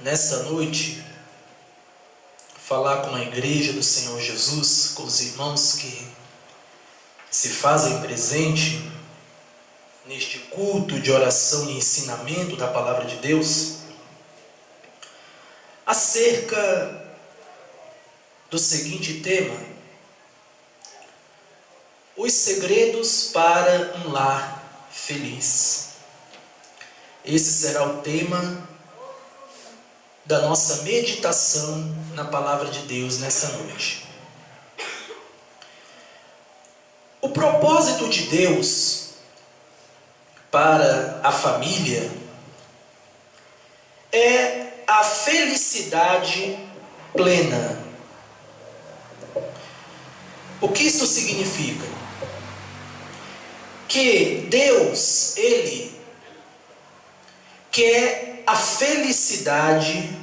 nesta noite, falar com a igreja do Senhor Jesus, com os irmãos que se fazem presente neste culto de oração e ensinamento da Palavra de Deus, acerca do seguinte tema: os segredos para um lar feliz. Esse será o tema da nossa meditação na Palavra de Deus nessa noite. O propósito de Deus para a família é a felicidade plena. O que isso significa? Que Deus, Ele quer a felicidade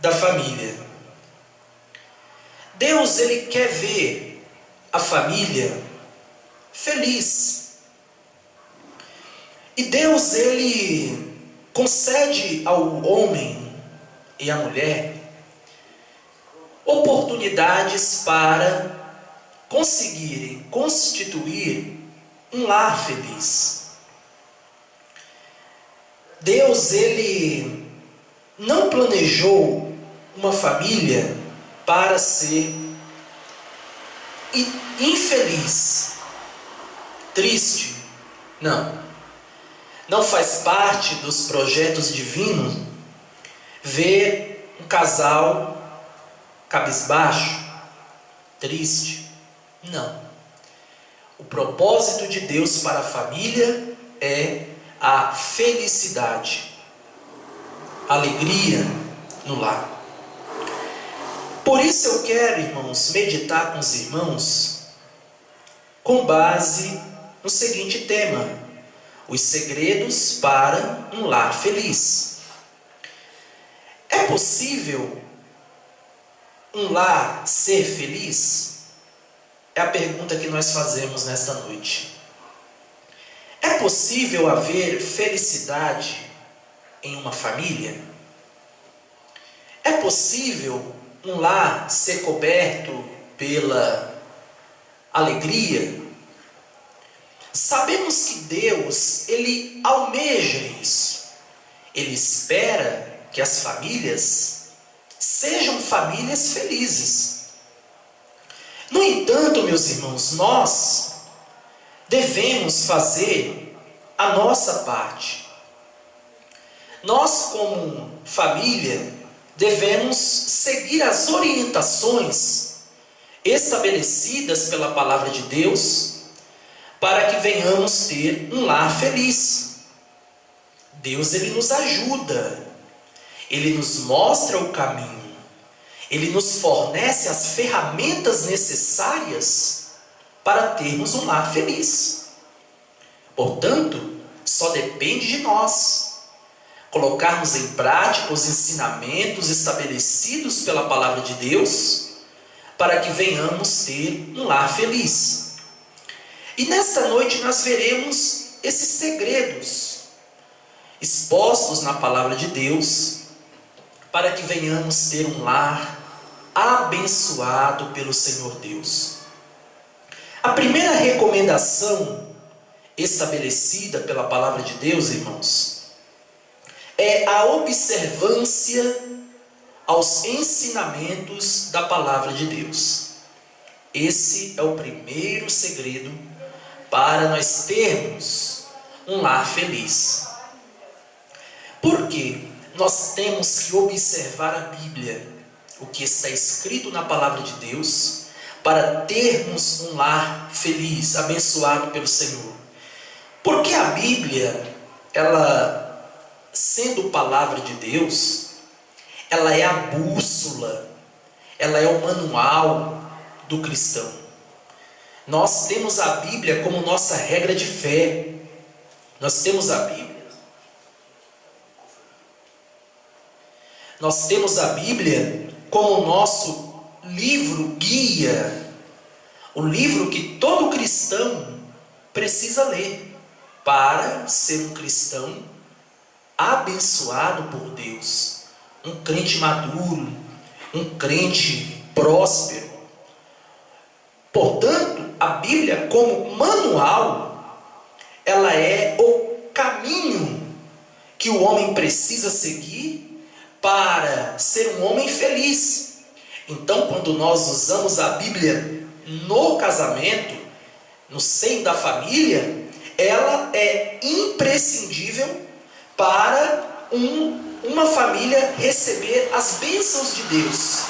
da família. Deus, Ele quer ver a família feliz. E Deus, Ele concede ao homem e à mulher oportunidades para conseguirem constituir um lar feliz. Deus, Ele não planejou uma família para ser infeliz, triste. Não faz parte dos projetos divinos ver um casal cabisbaixo, triste. Não. O propósito de Deus para a família é a felicidade, alegria no lar. Por isso eu quero, irmãos, meditar com os irmãos com base no seguinte tema: os segredos para um lar feliz. É possível um lar ser feliz? É a pergunta que nós fazemos nesta noite. É possível haver felicidade em uma família? É possível um lar ser coberto pela alegria? Sabemos que Deus, Ele almeja isso. Ele espera que as famílias sejam famílias felizes. No entanto, meus irmãos, nós devemos fazer a nossa parte. Nós, como família, devemos seguir as orientações estabelecidas pela Palavra de Deus para que venhamos ter um lar feliz. Deus, Ele nos ajuda, Ele nos mostra o caminho, Ele nos fornece as ferramentas necessárias para termos um lar feliz. Portanto, só depende de nós colocarmos em prática os ensinamentos estabelecidos pela Palavra de Deus para que venhamos ter um lar feliz. E nesta noite nós veremos esses segredos expostos na Palavra de Deus para que venhamos ter um lar abençoado pelo Senhor Deus. A primeira recomendação estabelecida pela Palavra de Deus, irmãos, é a observância aos ensinamentos da Palavra de Deus. Esse é o primeiro segredo para nós termos um lar feliz. Por quê? Nós temos que observar a Bíblia, o que está escrito na Palavra de Deus, para termos um lar feliz, abençoado pelo Senhor. Porque a Bíblia, ela, sendo palavra de Deus, ela é a bússola, ela é o manual do cristão. Nós temos a Bíblia como nossa regra de fé. Nós temos a Bíblia como nosso livro guia, o livro que todo cristão precisa ler para ser um cristão abençoado por Deus, um crente maduro, um crente próspero. Portanto, a Bíblia, como manual, ela é o caminho que o homem precisa seguir para ser um homem feliz. Então, quando nós usamos a Bíblia no casamento, no seio da família, ela é imprescindível para uma família receber as bênçãos de Deus.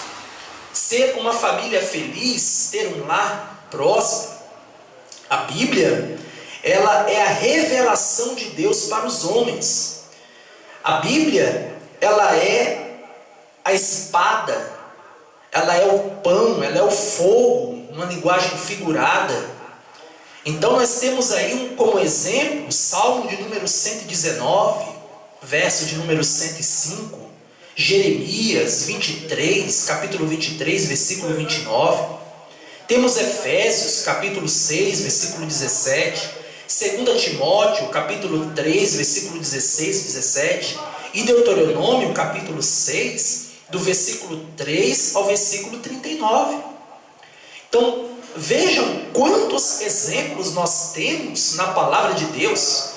Ser uma família feliz, ter um lar próspero. A Bíblia, ela é a revelação de Deus para os homens. A Bíblia, ela é a espada, ela é o pão, ela é o fogo, numa linguagem figurada. Então nós temos aí como exemplo o Salmo de número 119, verso de número 105, Jeremias 23, capítulo 23, versículo 29. Temos Efésios, capítulo 6, versículo 17, 2 Timóteo, capítulo 3, versículo 16 e 17, e Deuteronômio, capítulo 6, do versículo 3 ao versículo 39. Então, vejam quantos exemplos nós temos na palavra de Deus,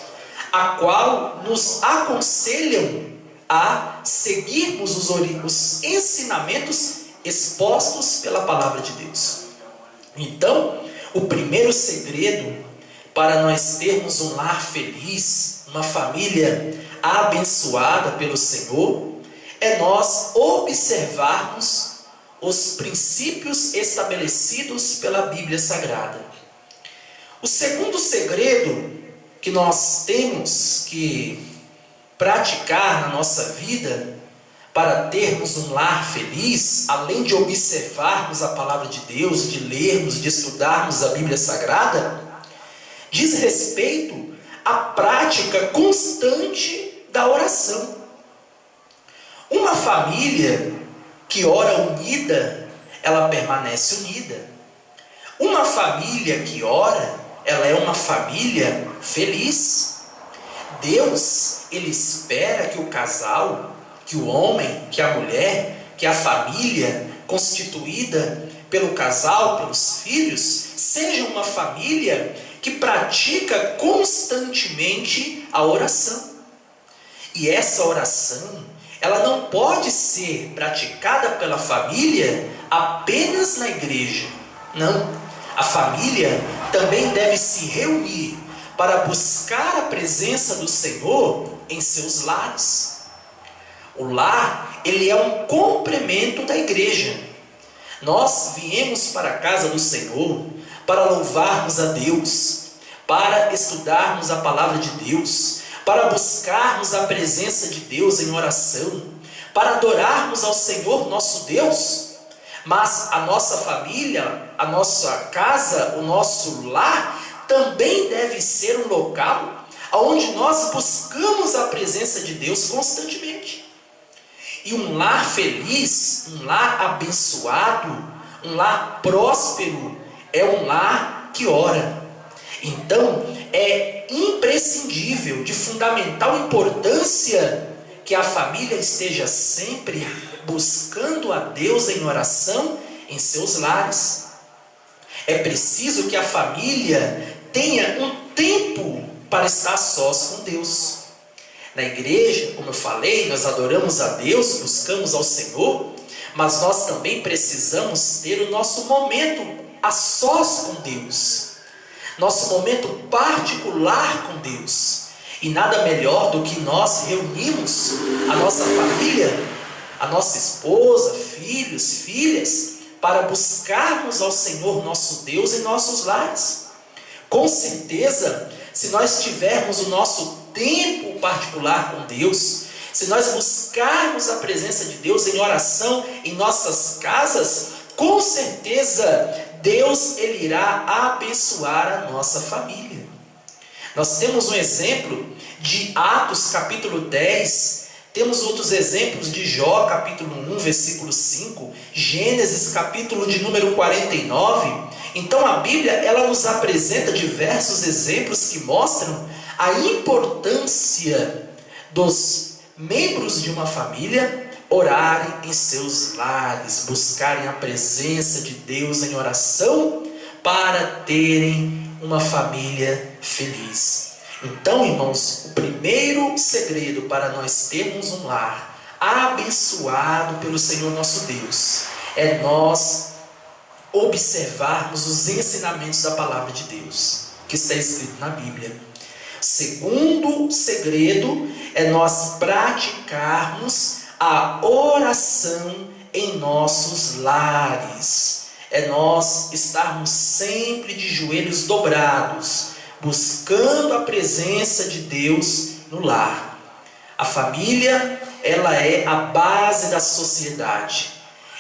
a qual nos aconselham a seguirmos os ensinamentos expostos pela palavra de Deus. Então, o primeiro segredo para nós termos um lar feliz, uma família abençoada pelo Senhor, é nós observarmos os princípios estabelecidos pela Bíblia Sagrada. O segundo segredo que nós temos que praticar na nossa vida para termos um lar feliz, além de observarmos a palavra de Deus, de lermos, de estudarmos a Bíblia Sagrada, diz respeito à prática constante da oração. Uma família que ora unida, ela permanece unida. Uma família que ora, ela é uma família feliz. Deus, Ele espera que o casal, que o homem, que a mulher, que a família constituída pelo casal, pelos filhos, seja uma família que pratica constantemente a oração. E essa oração, ela não pode ser praticada pela família apenas na igreja. Não. A família também deve se reunir para buscar a presença do Senhor em seus lares. O lar, ele é um complemento da igreja. Nós viemos para a casa do Senhor para louvarmos a Deus, para estudarmos a palavra de Deus, para buscarmos a presença de Deus em oração, para adorarmos ao Senhor nosso Deus. Mas a nossa família, a nossa casa, o nosso lar também deve ser um local onde nós buscamos a presença de Deus constantemente. E um lar feliz, um lar abençoado, um lar próspero, é um lar que ora. Então, é imprescindível, de fundamental importância, que a família esteja sempre buscando a Deus em oração em seus lares. É preciso que a família tenha um tempo para estar sós com Deus. Na igreja, como eu falei, nós adoramos a Deus, buscamos ao Senhor, mas nós também precisamos ter o nosso momento a sós com Deus, nosso momento particular com Deus. E nada melhor do que nós reunirmos a nossa família, a nossa esposa, filhos, filhas, para buscarmos ao Senhor nosso Deus em nossos lares. Com certeza, se nós tivermos o nosso tempo particular com Deus, se nós buscarmos a presença de Deus em oração em nossas casas, com certeza Deus, Ele irá abençoar a nossa família. Nós temos um exemplo de Atos capítulo 10, temos outros exemplos de Jó capítulo 1, versículo 5, Gênesis capítulo de número 49. Então a Bíblia, ela nos apresenta diversos exemplos que mostram a importância dos membros de uma família orarem em seus lares, buscarem a presença de Deus em oração para terem uma família feliz. Então, irmãos, o primeiro segredo para nós termos um lar abençoado pelo Senhor nosso Deus é nós observarmos os ensinamentos da palavra de Deus, que está escrito na Bíblia. Segundo segredo é nós praticarmos a oração em nossos lares. É nós estarmos sempre de joelhos dobrados, buscando a presença de Deus no lar. A família, ela é a base da sociedade.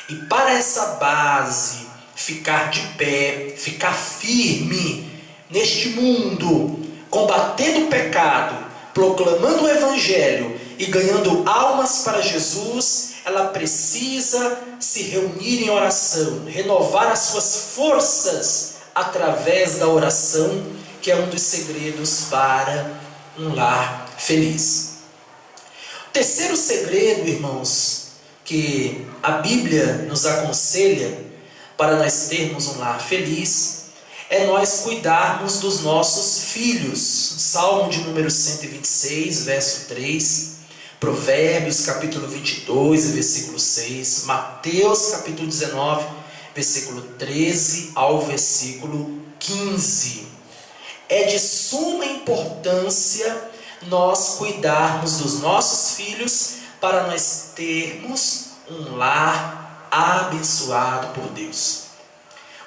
E para essa base ficar de pé, ficar firme neste mundo, combatendo o pecado, proclamando o Evangelho e ganhando almas para Jesus, ela precisa se reunir em oração, renovar as suas forças através da oração, que é um dos segredos para um lar feliz. O terceiro segredo, irmãos, que a Bíblia nos aconselha para nós termos um lar feliz, é nós cuidarmos dos nossos filhos. Salmo de número 126, verso 3, Provérbios capítulo 22, versículo 6, Mateus capítulo 19, versículo 13 ao versículo 15. É de suma importância nós cuidarmos dos nossos filhos para nós termos um lar abençoado por Deus.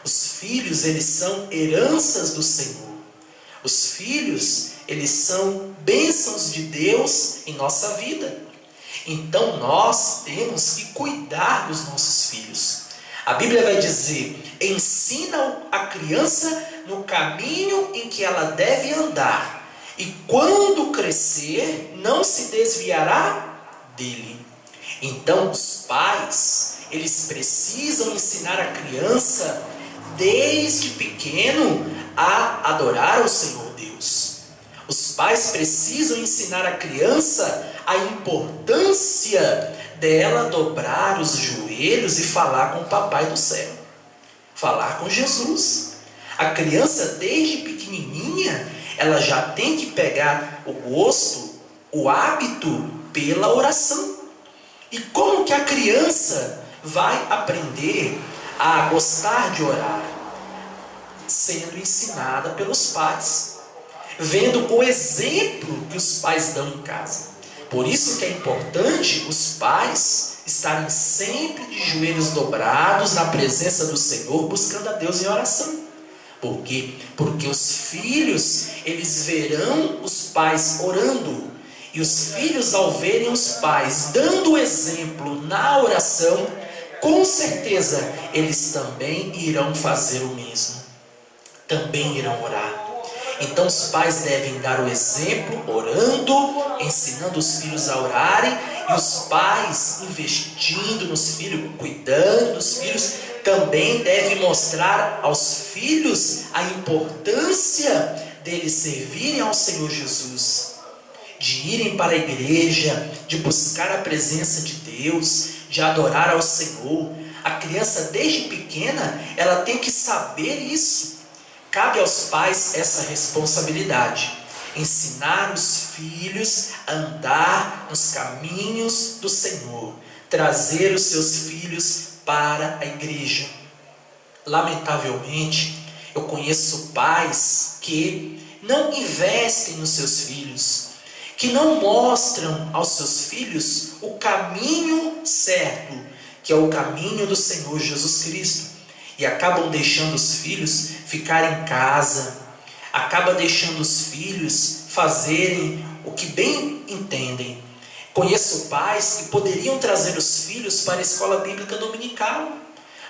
Os filhos, eles são heranças do Senhor. Os filhos, eles são bênçãos de Deus em nossa vida. Então nós temos que cuidar dos nossos filhos. A Bíblia vai dizer: ensina a criança no caminho em que ela deve andar, e quando crescer, não se desviará dele. Então os pais, eles precisam ensinar a criança desde pequeno a adorar o Senhor Deus. Os pais precisam ensinar a criança a importância dela dobrar os joelhos e falar com o Papai do céu, falar com Jesus. A criança, desde pequenininha, ela já tem que pegar o gosto, o hábito pela oração. E como que a criança vai aprender a gostar de orar? Sendo ensinada pelos pais, vendo o exemplo que os pais dão em casa. Por isso que é importante os pais estarem sempre de joelhos dobrados na presença do Senhor, buscando a Deus em oração. Por quê? Porque os filhos, eles verão os pais orando, e os filhos, ao verem os pais dando o exemplo na oração, com certeza eles também irão fazer o mesmo, também irão orar. Então os pais devem dar o exemplo, orando, ensinando os filhos a orarem, e os pais investindo nos filhos, cuidando dos filhos, também devem mostrar aos filhos a importância deles servirem ao Senhor Jesus, de irem para a igreja, de buscar a presença de Deus, de adorar ao Senhor. A criança, desde pequena, ela tem que saber isso. Cabe aos pais essa responsabilidade, ensinar os filhos a andar nos caminhos do Senhor, trazer os seus filhos para a igreja. Lamentavelmente, eu conheço pais que não investem nos seus filhos, que não mostram aos seus filhos o caminho certo, que é o caminho do Senhor Jesus Cristo, e acabam deixando os filhos ficarem em casa, acaba deixando os filhos fazerem o que bem entendem. Conheço pais que poderiam trazer os filhos para a escola bíblica dominical,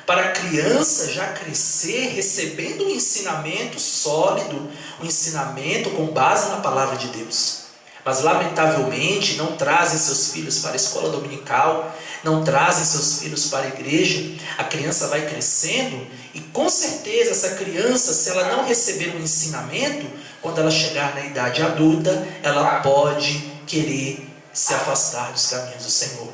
para a criança já crescer recebendo um ensinamento sólido, um ensinamento com base na palavra de Deus. Mas lamentavelmente não trazem seus filhos para a escola dominical, não trazem seus filhos para a igreja. A criança vai crescendo e com certeza essa criança, se ela não receber um ensinamento, quando ela chegar na idade adulta, ela pode querer se afastar dos caminhos do Senhor.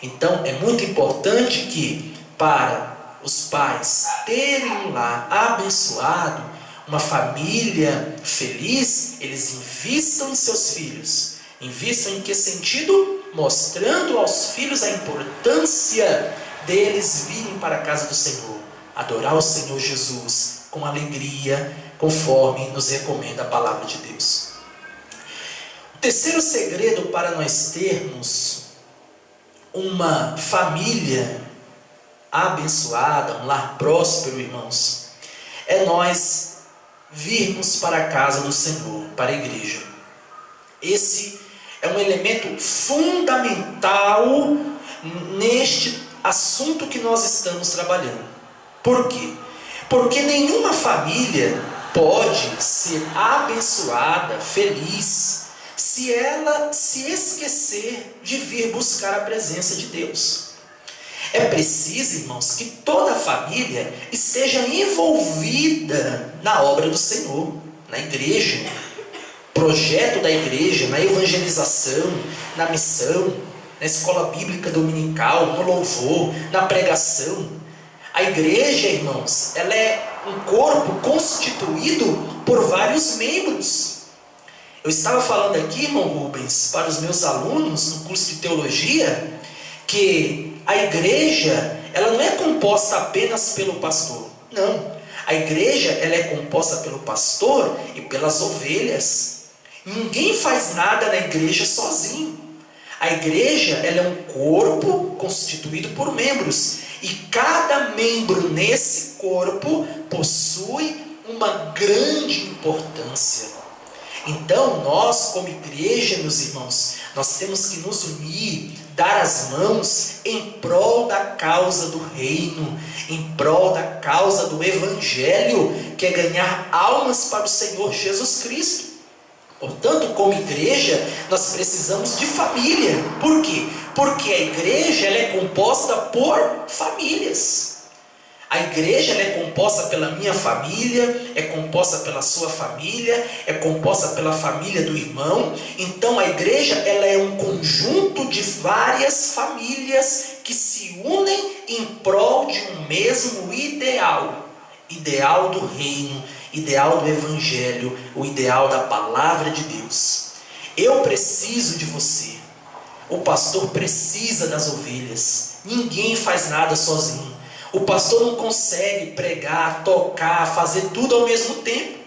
Então é muito importante que, para os pais terem um lar abençoado, uma família feliz, eles invistam em seus filhos. Invistam em que sentido? Mostrando aos filhos a importância deles virem para a casa do Senhor, adorar o Senhor Jesus com alegria, conforme nos recomenda a palavra de Deus. O terceiro segredo para nós termos uma família abençoada, um lar próspero, irmãos, é nós virmos para a casa do Senhor, para a igreja. Esse é um elemento fundamental neste assunto que nós estamos trabalhando. Por quê? Porque nenhuma família pode ser abençoada, feliz, se ela se esquecer de vir buscar a presença de Deus. É preciso, irmãos, que toda a família esteja envolvida na obra do Senhor, na igreja, projeto da igreja, na evangelização, na missão, na escola bíblica dominical, no louvor, na pregação. A igreja, irmãos, ela é um corpo constituído por vários membros. Eu estava falando aqui, irmão Rubens, para os meus alunos no curso de teologia, que a igreja, ela não é composta apenas pelo pastor. Não. A igreja, ela é composta pelo pastor e pelas ovelhas. Ninguém faz nada na igreja sozinho. A igreja, ela é um corpo constituído por membros. E cada membro nesse corpo possui uma grande importância. Então, nós como igreja, meus irmãos, nós temos que nos unir, dar as mãos em prol da causa do reino, em prol da causa do evangelho, que é ganhar almas para o Senhor Jesus Cristo. Portanto, como igreja, nós precisamos de família. Por quê? Porque a igreja, ela é composta por famílias. A igreja, ela é composta pela minha família, é composta pela sua família, é composta pela família do irmão. Então a igreja, ela é um conjunto de várias famílias que se unem em prol de um mesmo ideal. Ideal do reino, ideal do evangelho, o ideal da palavra de Deus. Eu preciso de você. O pastor precisa das ovelhas. Ninguém faz nada sozinho. O pastor não consegue pregar, tocar, fazer tudo ao mesmo tempo.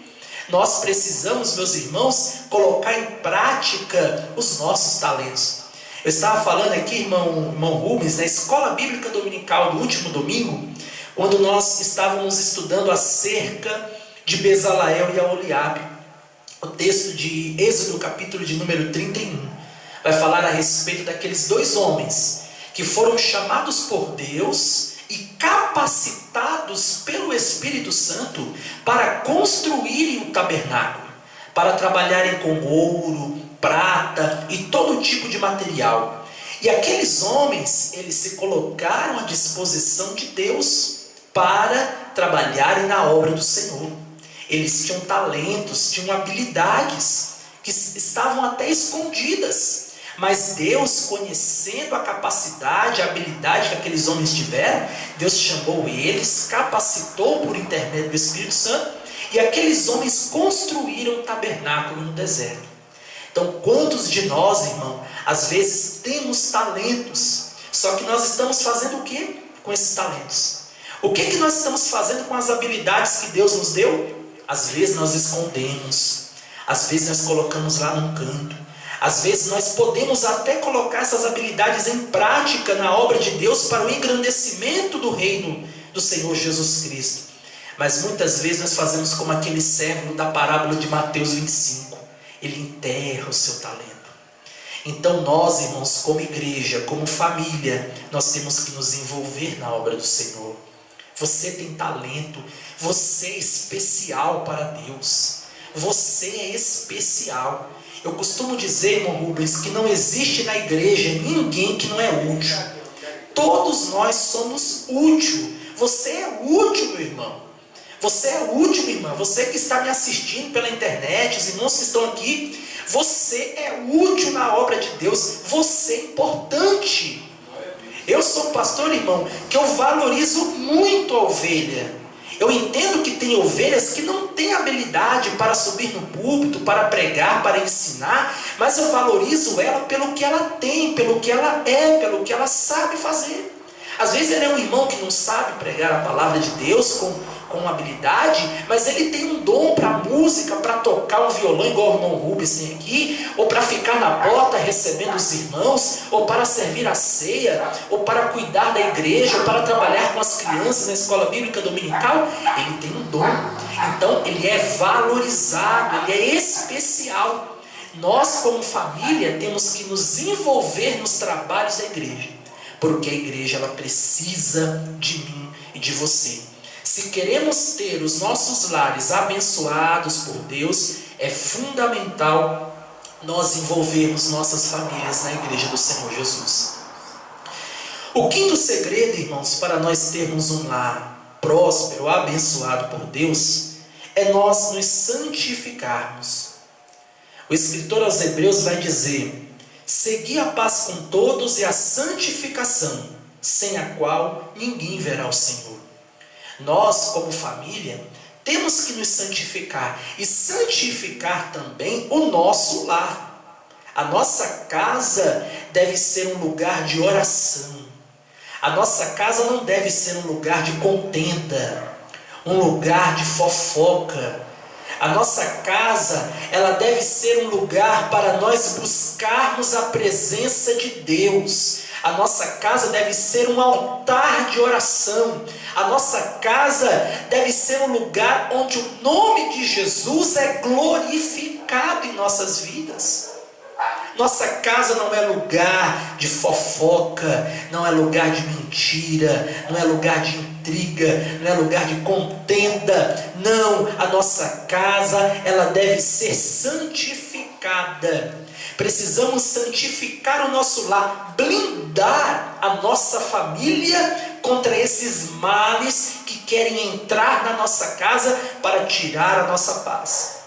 Nós precisamos, meus irmãos, colocar em prática os nossos talentos. Eu estava falando aqui, irmão Rubens, na escola bíblica dominical do último domingo, quando nós estávamos estudando acerca de Bezaleel e Aholiabe. O texto de Êxodo, capítulo de número 31, vai falar a respeito daqueles dois homens que foram chamados por Deus e capacitados pelo Espírito Santo para construírem o tabernáculo, para trabalharem com ouro, prata e todo tipo de material. E aqueles homens, eles se colocaram à disposição de Deus para trabalharem na obra do Senhor. Eles tinham talentos, tinham habilidades que estavam até escondidas. Mas Deus, conhecendo a capacidade, a habilidade que aqueles homens tiveram, Deus chamou eles, capacitou por intermédio do Espírito Santo, e aqueles homens construíram o tabernáculo no deserto. Então, quantos de nós, irmão, às vezes temos talentos, só que nós estamos fazendo o que com esses talentos? O que nós estamos fazendo com as habilidades que Deus nos deu? Às vezes nós escondemos, às vezes nós colocamos lá num canto. Às vezes nós podemos até colocar essas habilidades em prática na obra de Deus para o engrandecimento do reino do Senhor Jesus Cristo. Mas muitas vezes nós fazemos como aquele servo da parábola de Mateus 25. Ele enterra o seu talento. Então nós, irmãos, como igreja, como família, nós temos que nos envolver na obra do Senhor. Você tem talento, você é especial para Deus. Você é especial. Eu costumo dizer, irmão Rubens, que não existe na igreja ninguém que não é útil. Todos nós somos úteis. Você é útil, meu irmão. Você é útil, minha irmã. Você que está me assistindo pela internet, os irmãos que estão aqui, você é útil na obra de Deus. Você é importante. Eu sou pastor, irmão, que eu valorizo muito a ovelha. Eu entendo que tem ovelhas que não têm habilidade para subir no púlpito, para pregar, para ensinar, mas eu valorizo ela pelo que ela tem, pelo que ela é, pelo que ela sabe fazer. Às vezes ele é um irmão que não sabe pregar a palavra de Deus com habilidade, mas ele tem um dom para música, para tocar um violão igual o irmão Rubens tem aqui, ou para ficar na porta recebendo os irmãos, ou para servir a ceia, ou para cuidar da igreja, ou para trabalhar com as crianças na escola bíblica dominical. Ele tem um dom, então ele é valorizado, ele é especial. Nós como família temos que nos envolver nos trabalhos da igreja, porque a igreja ela precisa de mim e de você. Se queremos ter os nossos lares abençoados por Deus, é fundamental nós envolvermos nossas famílias na igreja do Senhor Jesus. O quinto segredo, irmãos, para nós termos um lar próspero, abençoado por Deus, é nós nos santificarmos. O escritor aos Hebreus vai dizer: segui a paz com todos e a santificação, sem a qual ninguém verá o Senhor. Nós, como família, temos que nos santificar e santificar também o nosso lar. A nossa casa deve ser um lugar de oração. A nossa casa não deve ser um lugar de contenda, um lugar de fofoca. A nossa casa, ela deve ser um lugar para nós buscarmos a presença de Deus. A nossa casa deve ser um altar de oração. A nossa casa deve ser um lugar onde o nome de Jesus é glorificado em nossas vidas. Nossa casa não é lugar de fofoca, não é lugar de mentira, não é lugar de intriga, não é lugar de contenda. Não, a nossa casa, ela deve ser santificada. Precisamos santificar o nosso lar, blindar a nossa família contra esses males que querem entrar na nossa casa para tirar a nossa paz.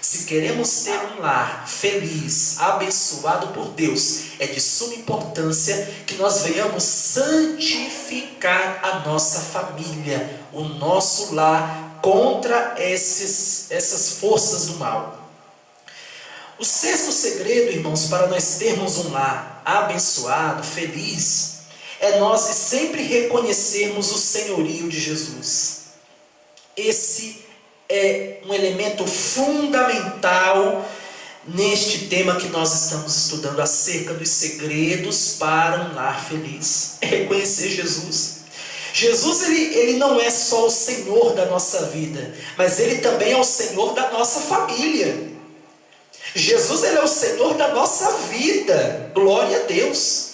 Se queremos ter um lar feliz, abençoado por Deus, é de suma importância que nós venhamos santificar a nossa família, o nosso lar, contra essas forças do mal. O sexto segredo, irmãos, para nós termos um lar abençoado, feliz, é nós sempre reconhecermos o senhorio de Jesus. Esse é um elemento fundamental neste tema que nós estamos estudando acerca dos segredos para um lar feliz. É reconhecer Jesus. Jesus, ele não é só o Senhor da nossa vida, mas Ele também é o Senhor da nossa família. Jesus, Ele é o Senhor da nossa vida. Glória a Deus.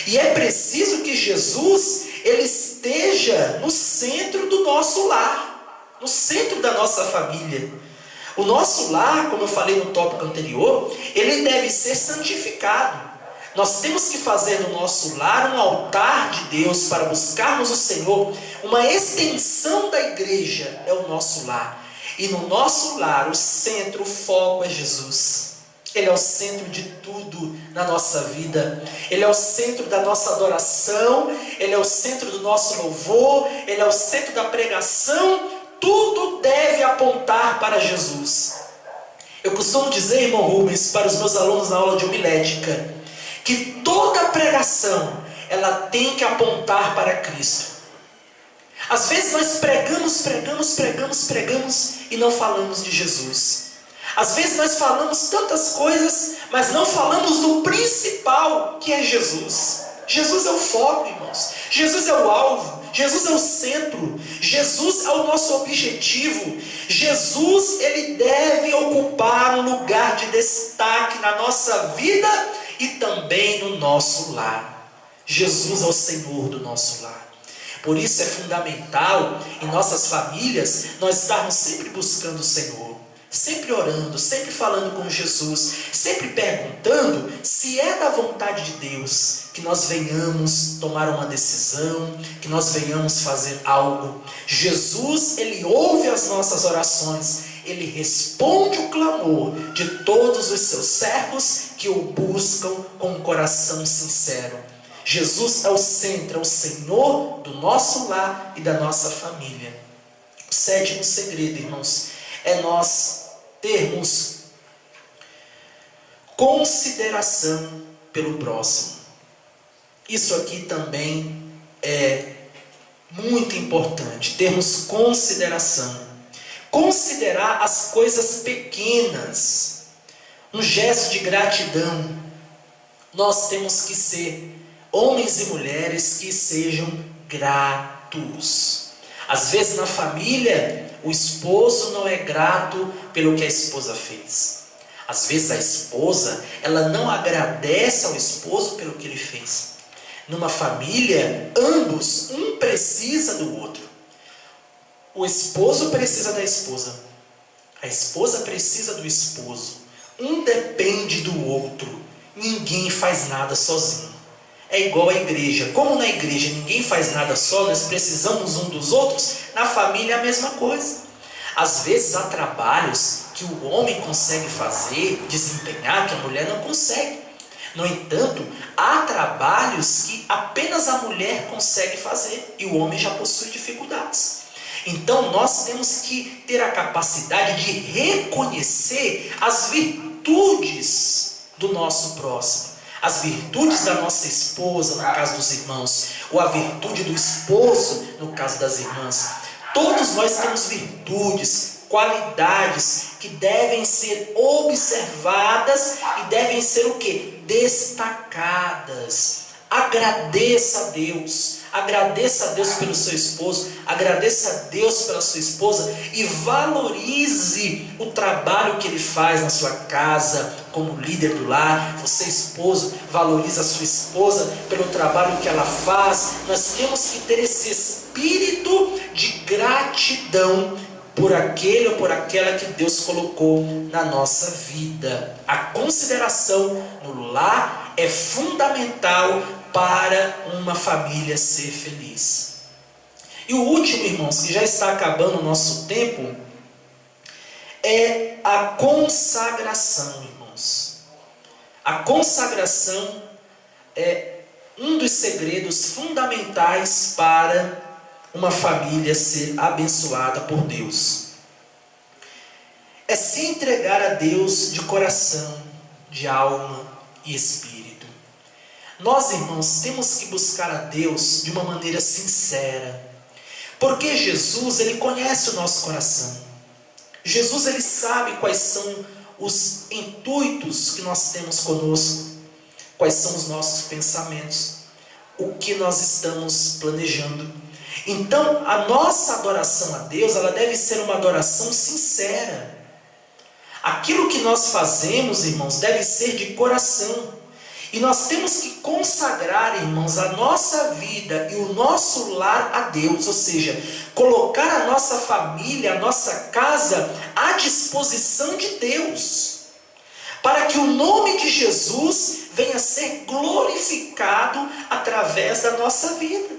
E é preciso que Jesus, Ele esteja no centro do nosso lar, no centro da nossa família. O nosso lar, como eu falei no tópico anterior, ele deve ser santificado. Nós temos que fazer no nosso lar um altar de Deus para buscarmos o Senhor. Uma extensão da igreja é o nosso lar. E no nosso lar, o centro, o foco é Jesus. Ele é o centro de tudo na nossa vida. Ele é o centro da nossa adoração. Ele é o centro do nosso louvor. Ele é o centro da pregação. Tudo deve apontar para Jesus. Eu costumo dizer, irmão Rubens, para os meus alunos na aula de homilética, que toda pregação, ela tem que apontar para Cristo. Às vezes nós pregamos e não falamos de Jesus. Às vezes nós falamos tantas coisas, mas não falamos do principal, que é Jesus. Jesus é o foco, irmãos. Jesus é o alvo. Jesus é o centro. Jesus é o nosso objetivo. Jesus, ele deve ocupar um lugar de destaque na nossa vida e também no nosso lar. Jesus é o Senhor do nosso lar. Por isso é fundamental em nossas famílias nós estarmos sempre buscando o Senhor, sempre orando, sempre falando com Jesus, sempre perguntando se é da vontade de Deus que nós venhamos tomar uma decisão, que nós venhamos fazer algo. Jesus, ele ouve as nossas orações, ele responde o clamor de todos os seus servos que o buscam com um coração sincero. Jesus é o centro, é o Senhor do nosso lar e da nossa família. O sétimo segredo, irmãos, é nós termos consideração pelo próximo. Isso aqui também é muito importante, termos consideração. Considerar as coisas pequenas, um gesto de gratidão. Nós temos que ser homens e mulheres que sejam gratos. Às vezes na família, o esposo não é grato pelo que a esposa fez. Às vezes a esposa, ela não agradece ao esposo pelo que ele fez. Numa família, ambos, um precisa do outro. O esposo precisa da esposa. A esposa precisa do esposo. Um depende do outro. Ninguém faz nada sozinho. É igual à igreja. Como na igreja ninguém faz nada só, nós precisamos um dos outros, na família é a mesma coisa. Às vezes há trabalhos que o homem consegue fazer, desempenhar, que a mulher não consegue. No entanto, há trabalhos que apenas a mulher consegue fazer e o homem já possui dificuldades. Então nós temos que ter a capacidade de reconhecer as virtudes do nosso próximo. As virtudes da nossa esposa, no caso dos irmãos, ou a virtude do esposo, no caso das irmãs. Todos nós temos virtudes, qualidades que devem ser observadas e devem ser o quê? Destacadas. Agradeça a Deus. Agradeça a Deus pelo seu esposo, agradeça a Deus pela sua esposa e valorize o trabalho que ele faz na sua casa, como líder do lar. Você, esposo, valoriza a sua esposa pelo trabalho que ela faz. Nós temos que ter esse espírito de gratidão por aquele ou por aquela que Deus colocou na nossa vida. A consideração no lar é fundamental para uma família ser feliz. E o último, irmãos, que já está acabando o nosso tempo, é a consagração, irmãos. A consagração é um dos segredos fundamentais para uma família ser abençoada por Deus. É se entregar a Deus de coração, de alma e espírito. Nós, irmãos, temos que buscar a Deus de uma maneira sincera. Porque Jesus, Ele conhece o nosso coração. Jesus, Ele sabe quais são os intuitos que nós temos conosco. Quais são os nossos pensamentos. O que nós estamos planejando. Então, a nossa adoração a Deus, ela deve ser uma adoração sincera. Aquilo que nós fazemos, irmãos, deve ser de coração. E nós temos que consagrar, irmãos, a nossa vida e o nosso lar a Deus. Ou seja, colocar a nossa família, a nossa casa à disposição de Deus. Para que o nome de Jesus venha a ser glorificado através da nossa vida.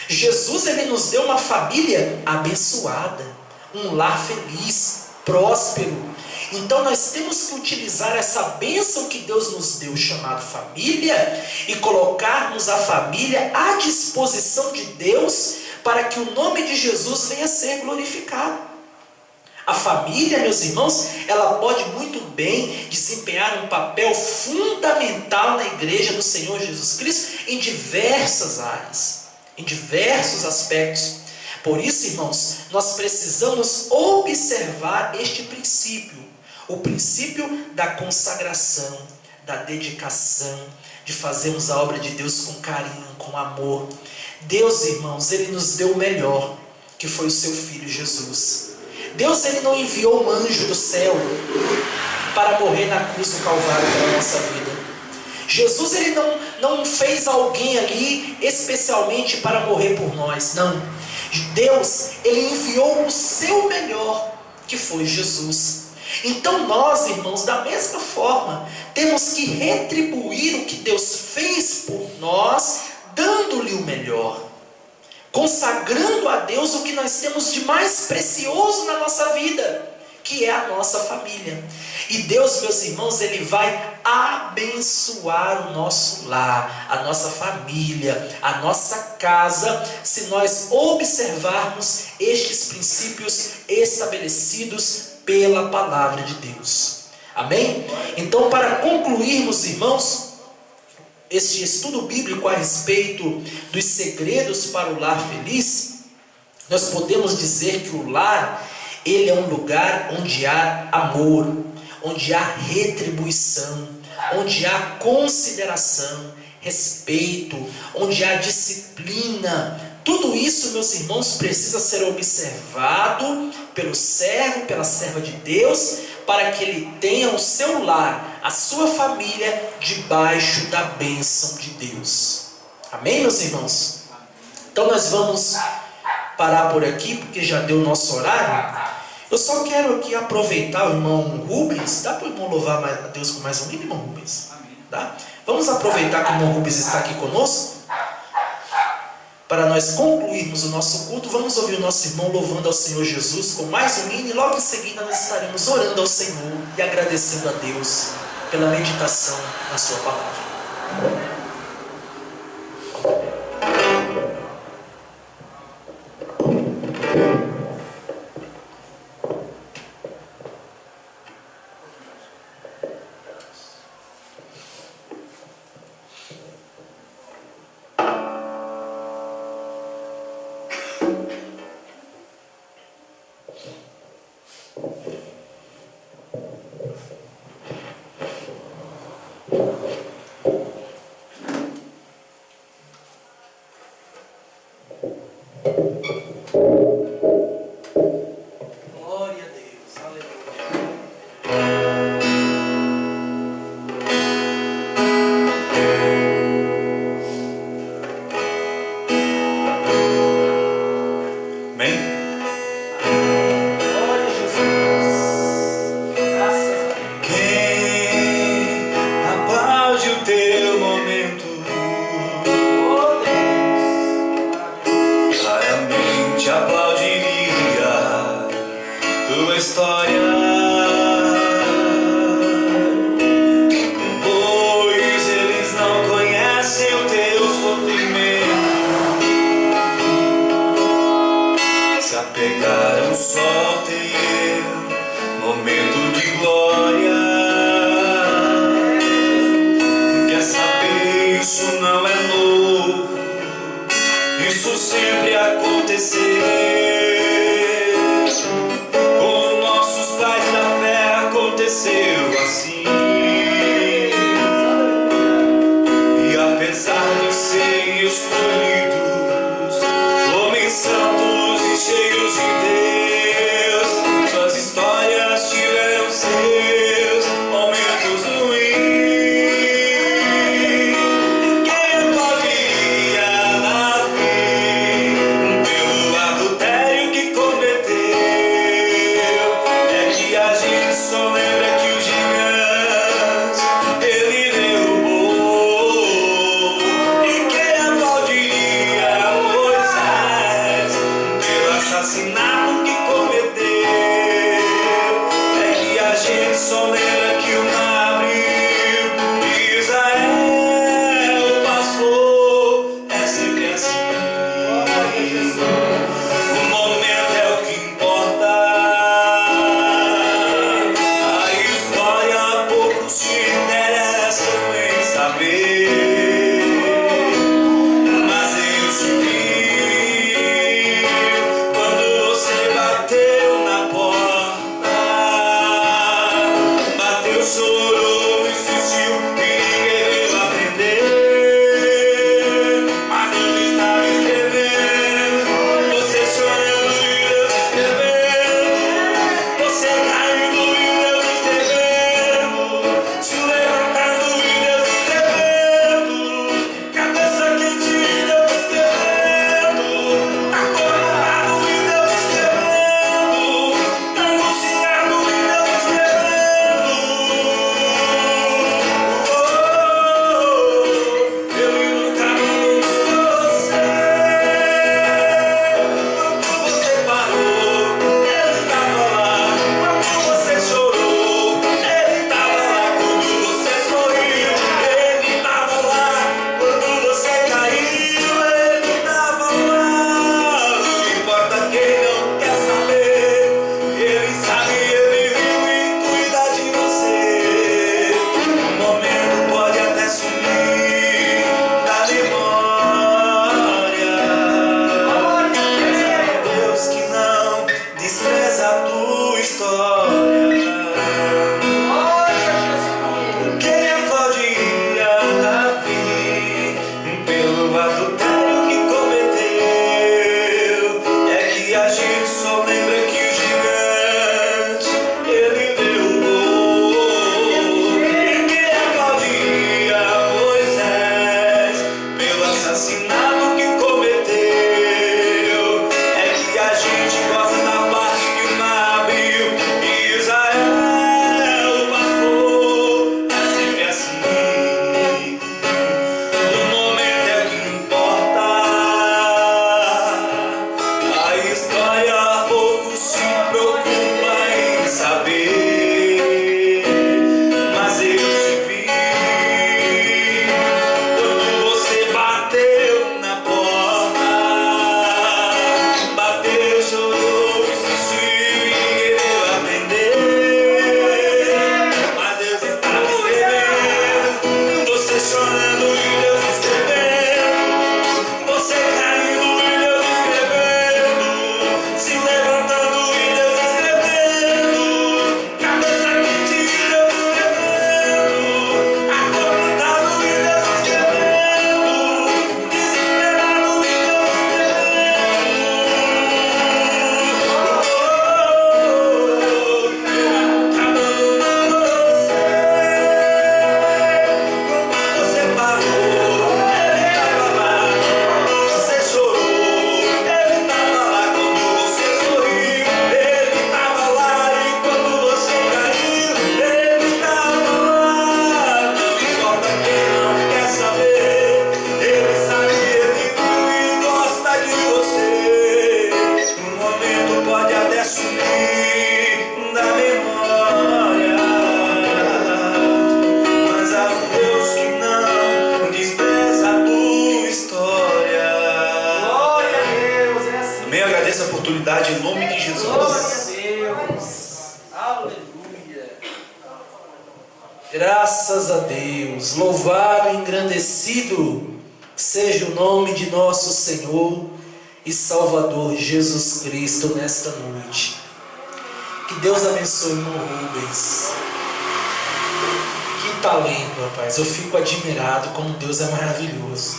Jesus, Ele nos deu uma família abençoada. Um lar feliz, próspero. Então nós temos que utilizar essa bênção que Deus nos deu, chamada família, e colocarmos a família à disposição de Deus, para que o nome de Jesus venha a ser glorificado. A família, meus irmãos, ela pode muito bem desempenhar um papel fundamental na igreja do Senhor Jesus Cristo, em diversas áreas, em diversos aspectos. Por isso, irmãos, nós precisamos observar este princípio. O princípio da consagração, da dedicação, de fazermos a obra de Deus com carinho, com amor. Deus, irmãos, Ele nos deu o melhor, que foi o seu Filho Jesus. Deus, Ele não enviou um anjo do céu para morrer na cruz do Calvário pela nossa vida. Jesus, Ele não fez alguém ali especialmente para morrer por nós, não. Deus, Ele enviou o seu melhor, que foi Jesus. Então nós, irmãos, da mesma forma, temos que retribuir o que Deus fez por nós, dando-lhe o melhor, consagrando a Deus o que nós temos de mais precioso na nossa vida, que é a nossa família. E Deus, meus irmãos, Ele vai abençoar o nosso lar, a nossa família, a nossa casa, se nós observarmos estes princípios estabelecidos pela palavra de Deus. Amém? Então, para concluirmos, irmãos, este estudo bíblico a respeito dos segredos para o lar feliz, nós podemos dizer que o lar, ele é um lugar onde há amor, onde há retribuição, onde há consideração, respeito, onde há disciplina. Tudo isso, meus irmãos, precisa ser observado pelo servo, pela serva de Deus, para que ele tenha o seu lar, a sua família, debaixo da bênção de Deus. Amém, meus irmãos? Então nós vamos parar por aqui, porque já deu o nosso horário. Eu só quero aqui aproveitar o irmão Rubens. Dá para o irmão louvar a Deus com mais um hino, irmão Rubens? Dá? Vamos aproveitar que o irmão Rubens está aqui conosco, para nós concluirmos o nosso culto. Vamos ouvir o nosso irmão louvando ao Senhor Jesus com mais um hino, e logo em seguida nós estaremos orando ao Senhor e agradecendo a Deus pela meditação na sua palavra. Glória a Deus, aleluia. Amém? Glória a Jesus. Graças a Deus. Quem aplaude o teu momento, Oh Deus, maravilhoso. claramente aplaudiria tua história, pois eles não conhecem o teu sofrimento, se apegaram só ao teu momento de glória. Quer saber, isso não é novo, isso sempre aconteceu. Com os nossos pais da fé aconteceu assim. E apesar de serem escolhidos, homens santos e cheios de Deus, suas histórias tiveram seus momentos ruins. Quem aplaudiria Davi pelo adultério que cometeu? É que a gente só lembra que os gigantes ele derrubou. E quem aplaudiria Moisés pelo assassinato que cometeu? É que a gente só lembra que o mar abriu e Israel passou. É sempre assim. O momento é o que importa. A história poucos te interessam em saber, mas eu te vi quando você bateu na porta. Graças a Deus, louvado e engrandecido seja o nome de nosso Senhor e Salvador Jesus Cristo nesta noite. Que Deus abençoe o irmão Rubens. Que talento, rapaz. Eu fico admirado como Deus é maravilhoso.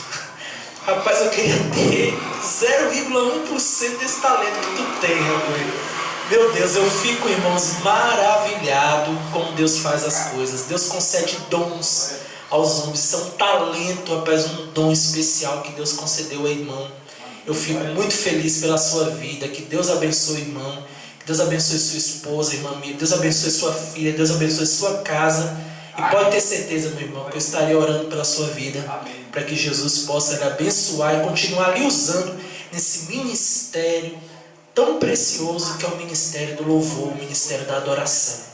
Rapaz, eu queria ter 0,1% desse talento que tu tem, rapaz. Meu Deus, eu fico, irmãos, maravilhado como Deus faz as coisas. Deus concede dons aos homens. Isso é um talento, rapaz, um dom especial que Deus concedeu ao irmão. Eu fico muito feliz pela sua vida. Que Deus abençoe, irmão. Que Deus abençoe sua esposa, irmã minha. Deus abençoe sua filha. Deus abençoe sua casa. E pode ter certeza, meu irmão, que eu estarei orando pela sua vida. Para que Jesus possa lhe abençoar e continuar lhe usando nesse ministério tão precioso que é o ministério do louvor, o ministério da adoração.